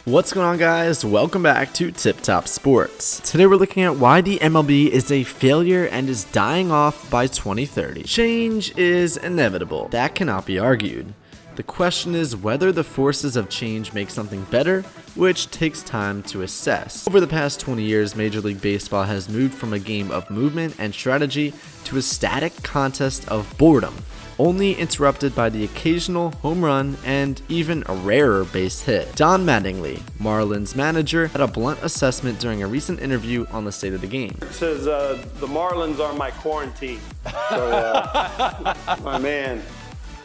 What's going on, guys? Welcome back to Tip Top Sports. Today we're looking at why the MLB is a failure and is dying off by 2030. Change is inevitable. That cannot be argued. The question is whether the forces of change make something better, which takes time to assess. Over the past 20 years, Major League Baseball has moved from a game of movement and strategy to a static contest of boredom, only interrupted by the occasional home run and even a rarer base hit. Don Mattingly, Marlins manager, had a blunt assessment during a recent interview on the state of the game. It says the Marlins are my quarantine. So, my man.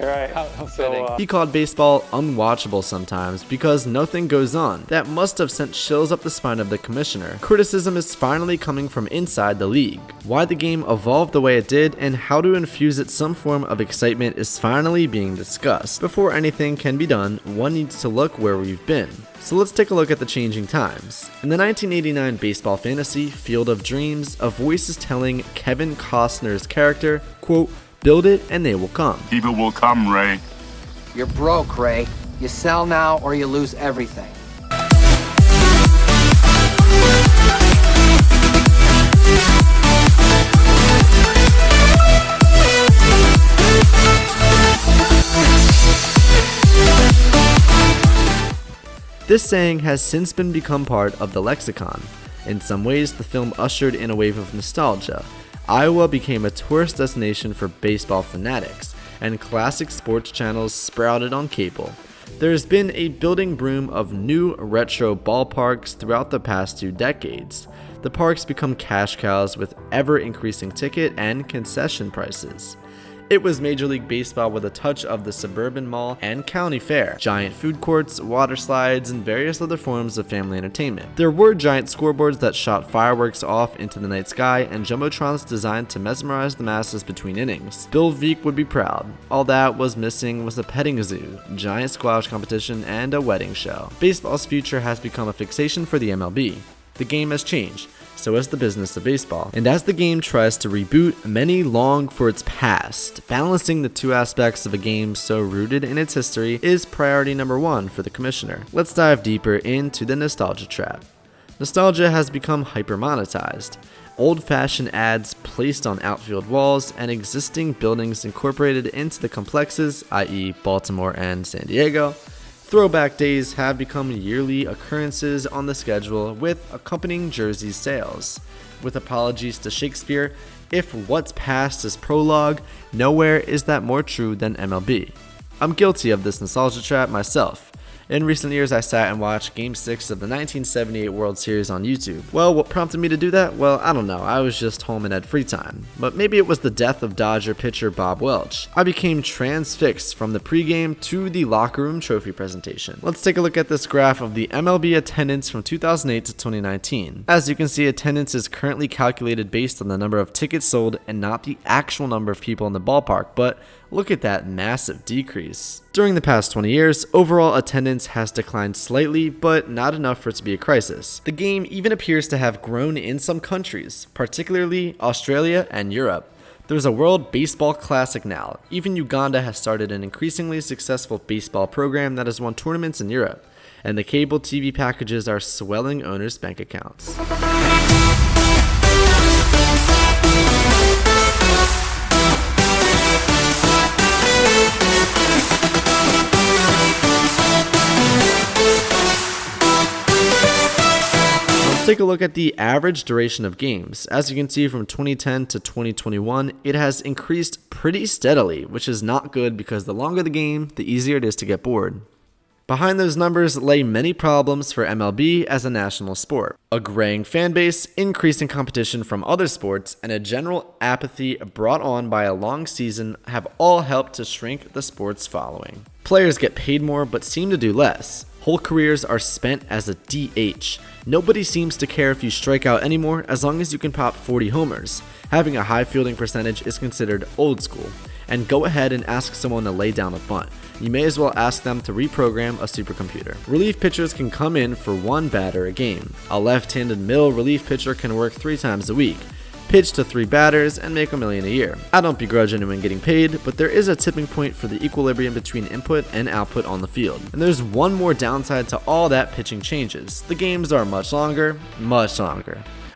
All right. He called baseball unwatchable sometimes because nothing goes on. That must have sent chills up the spine of the commissioner. Criticism is finally coming from inside the league. Why the game evolved the way it did and how to infuse it some form of excitement is finally being discussed. Before anything can be done, one needs to look where we've been. So let's take a look at the changing times. In the 1989 baseball fantasy, Field of Dreams, a voice is telling Kevin Costner's character, quote, "Build it and they will come." People will come, Ray. You're broke, Ray. You sell now or you lose everything. This saying has since become part of the lexicon. In some ways, the film ushered in a wave of nostalgia. Iowa became a tourist destination for baseball fanatics, and classic sports channels sprouted on cable. There has been a building boom of new retro ballparks throughout the past 2 decades. The parks become cash cows with ever-increasing ticket and concession prices. It was Major League Baseball with a touch of the suburban mall and county fair, giant food courts, water slides, and various other forms of family entertainment. There were giant scoreboards that shot fireworks off into the night sky and jumbotrons designed to mesmerize the masses between innings. Bill Veeck would be proud. All that was missing was a petting zoo, giant squash competition, and a wedding show. Baseball's future has become a fixation for the MLB. The game has changed. So has the business of baseball. And as the game tries to reboot, many long for its past. Balancing the two aspects of a game so rooted in its history is priority number 1 for the commissioner. Let's dive deeper into the nostalgia trap. Nostalgia has become hyper-monetized. Old-fashioned ads placed on outfield walls and existing buildings incorporated into the complexes, i.e. Baltimore and San Diego. Throwback days have become yearly occurrences on the schedule with accompanying jersey sales. With apologies to Shakespeare, if what's past is prologue, nowhere is that more true than MLB. I'm guilty of this nostalgia trap myself. In recent years, I sat and watched Game 6 of the 1978 World Series on YouTube. Well, what prompted me to do that? Well, I don't know. I was just home and had free time. But maybe it was the death of Dodger pitcher Bob Welch. I became transfixed from the pregame to the locker room trophy presentation. Let's take a look at this graph of the MLB attendance from 2008 to 2019. As you can see, attendance is currently calculated based on the number of tickets sold and not the actual number of people in the ballpark, but look at that massive decrease. During the past 20 years, overall attendance has declined slightly, but not enough for it to be a crisis. The game even appears to have grown in some countries, particularly Australia and Europe. There's a World Baseball Classic now. Even Uganda has started an increasingly successful baseball program that has won tournaments in Europe, and the cable TV packages are swelling owners' bank accounts. Take a look at the average duration of games. As you can see, from 2010 to 2021, it has increased pretty steadily, which is not good because the longer the game, the easier it is to get bored. Behind those numbers lay many problems for MLB as a national sport. A graying fan base, increasing competition from other sports, and a general apathy brought on by a long season have all helped to shrink the sport's following. Players get paid more but seem to do less. Whole careers are spent as a DH. Nobody seems to care if you strike out anymore as long as you can pop 40 homers. Having a high fielding percentage is considered old school. And go ahead and ask someone to lay down a bunt. You may as well ask them to reprogram a supercomputer. Relief pitchers can come in for one batter a game. A left-handed middle relief pitcher can work 3 times a week. pitch to 3 batters, and make $1 million a year. I don't begrudge anyone getting paid, but there is a tipping point for the equilibrium between input and output on the field. And there's one more downside to all that pitching changes. The games are much longer.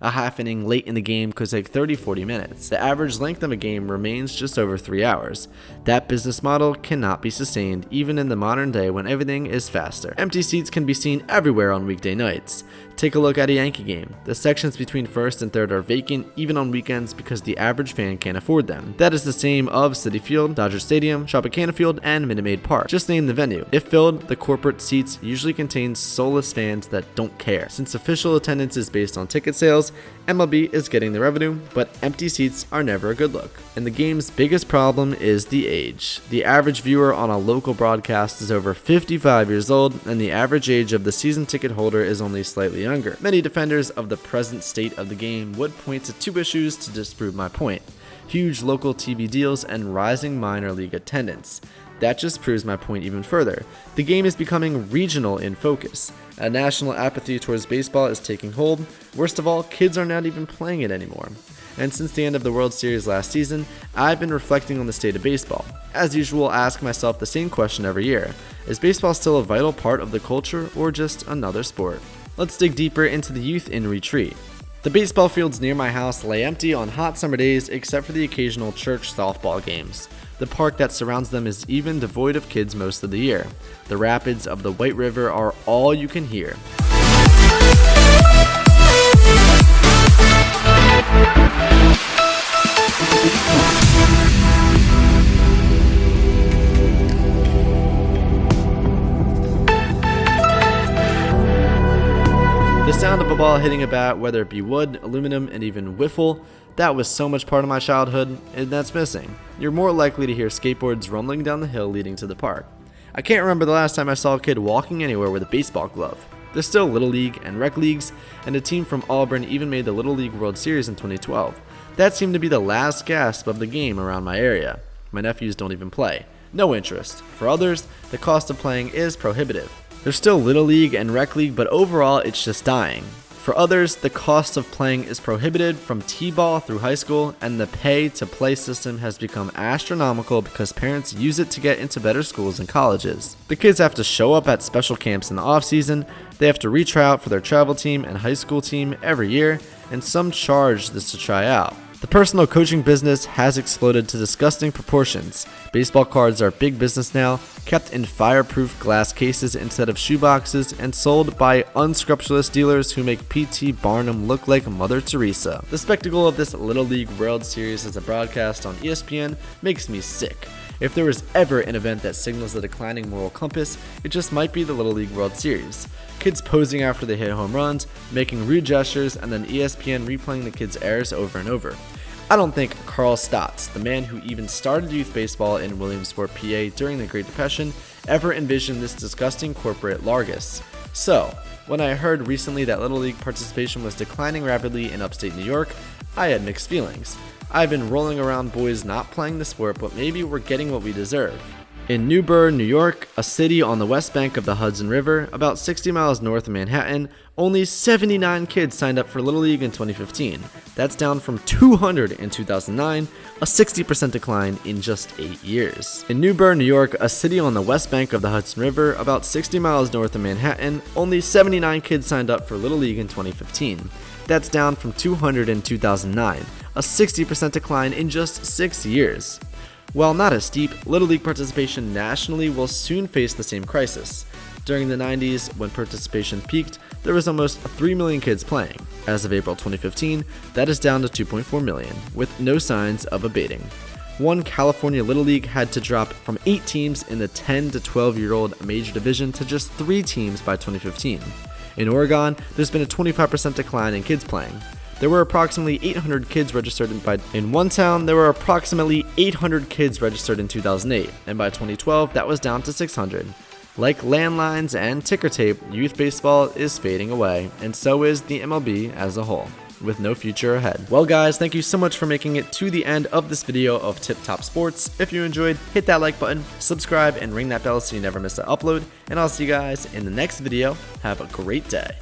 A half inning late in the game could take 30-40 minutes. The average length of a game remains just over 3 hours. That business model cannot be sustained even in the modern day when everything is faster. Empty seats can be seen everywhere on weekday nights. Take a look at a Yankee game. The sections between first and third are vacant even on weekends because the average fan can't afford them. That is the same of Citi Field, Dodger Stadium, Tropicana Field, and Minute Maid Park. Just name the venue. If filled, the corporate seats usually contain soulless fans that don't care. Since official attendance is based on ticket sales, MLB is getting the revenue, but empty seats are never a good look. And the game's biggest problem is the age. The average viewer on a local broadcast is over 55 years old, and the average age of the season ticket holder is only slightly younger. Many defenders of the present state of the game would point to 2 issues to disprove my point: huge local TV deals and rising minor league attendance. That just proves my point even further. The game is becoming regional in focus. A national apathy towards baseball is taking hold. Worst of all, kids are not even playing it anymore. And since the end of the World Series last season, I've been reflecting on the state of baseball. As usual, I ask myself the same question every year: is baseball still a vital part of the culture or just another sport? Let's dig deeper into the youth in retreat. The baseball fields near my house lay empty on hot summer days except for the occasional church softball games. The park that surrounds them is even devoid of kids most of the year. The rapids of the White River are all you can hear. The sound of a ball hitting a bat, whether it be wood, aluminum, and even wiffle, that was so much part of my childhood, and that's missing. You're more likely to hear skateboards rumbling down the hill leading to the park. I can't remember the last time I saw a kid walking anywhere with a baseball glove. There's still Little League and Rec Leagues, and a team from Auburn even made the Little League World Series in 2012. That seemed to be the last gasp of the game around my area. My nephews don't even play. No interest. For others, the cost of playing is prohibitive. There's still Little League and Rec League, but overall it's just dying. For others, the cost of playing is prohibited from T-ball through high school, and the pay-to-play system has become astronomical because parents use it to get into better schools and colleges. The kids have to show up at special camps in the off-season, they have to retry out for their travel team and high school team every year, and some charge this to try out. The personal coaching business has exploded to disgusting proportions. Baseball cards are big business now, kept in fireproof glass cases instead of shoeboxes, and sold by unscrupulous dealers who make P.T. Barnum look like Mother Teresa. The spectacle of this Little League World Series as a broadcast on ESPN makes me sick. If there was ever an event that signals a declining moral compass, it just might be the Little League World Series. Kids posing after they hit home runs, making rude gestures, and then ESPN replaying the kids' errors over and over. I don't think Carl Stotts, the man who even started youth baseball in Williamsport, PA during the Great Depression, ever envisioned this disgusting corporate largus. So, when I heard recently that Little League participation was declining rapidly in upstate New York, I had mixed feelings. I've been rolling around boys not playing the sport, but maybe we're getting what we deserve. In Newburgh, New York, a city on the west bank of the Hudson River, about 60 miles north of Manhattan, only 79 kids signed up for Little League in 2015. That's down from 200 in 2009, a 60% decline in just 8 years. In Newburgh, New York, a city on the west bank of the Hudson River, about 60 miles north of Manhattan, only 79 kids signed up for Little League in 2015. That's down from 200 in 2009, a 60% decline in just 6 years. While not as steep, Little League participation nationally will soon face the same crisis. During the 90s, when participation peaked, there was almost 3 million kids playing. As of April 2015, that is down to 2.4 million, with no signs of abating. One California Little League had to drop from 8 teams in the 10 to 12-year-old major division to just 3 teams by 2015. In Oregon, there's been a 25% decline in kids playing. There were approximately 800 kids registered in one town. There were approximately 800 kids registered in 2008, and by 2012, that was down to 600. Like landlines and ticker tape, youth baseball is fading away, and so is the MLB as a whole, with no future ahead. Well guys, thank you so much for making it to the end of this video of Tip Top Sports. If you enjoyed, hit that like button, subscribe, and ring that bell so you never miss an upload, and I'll see you guys in the next video. Have a great day.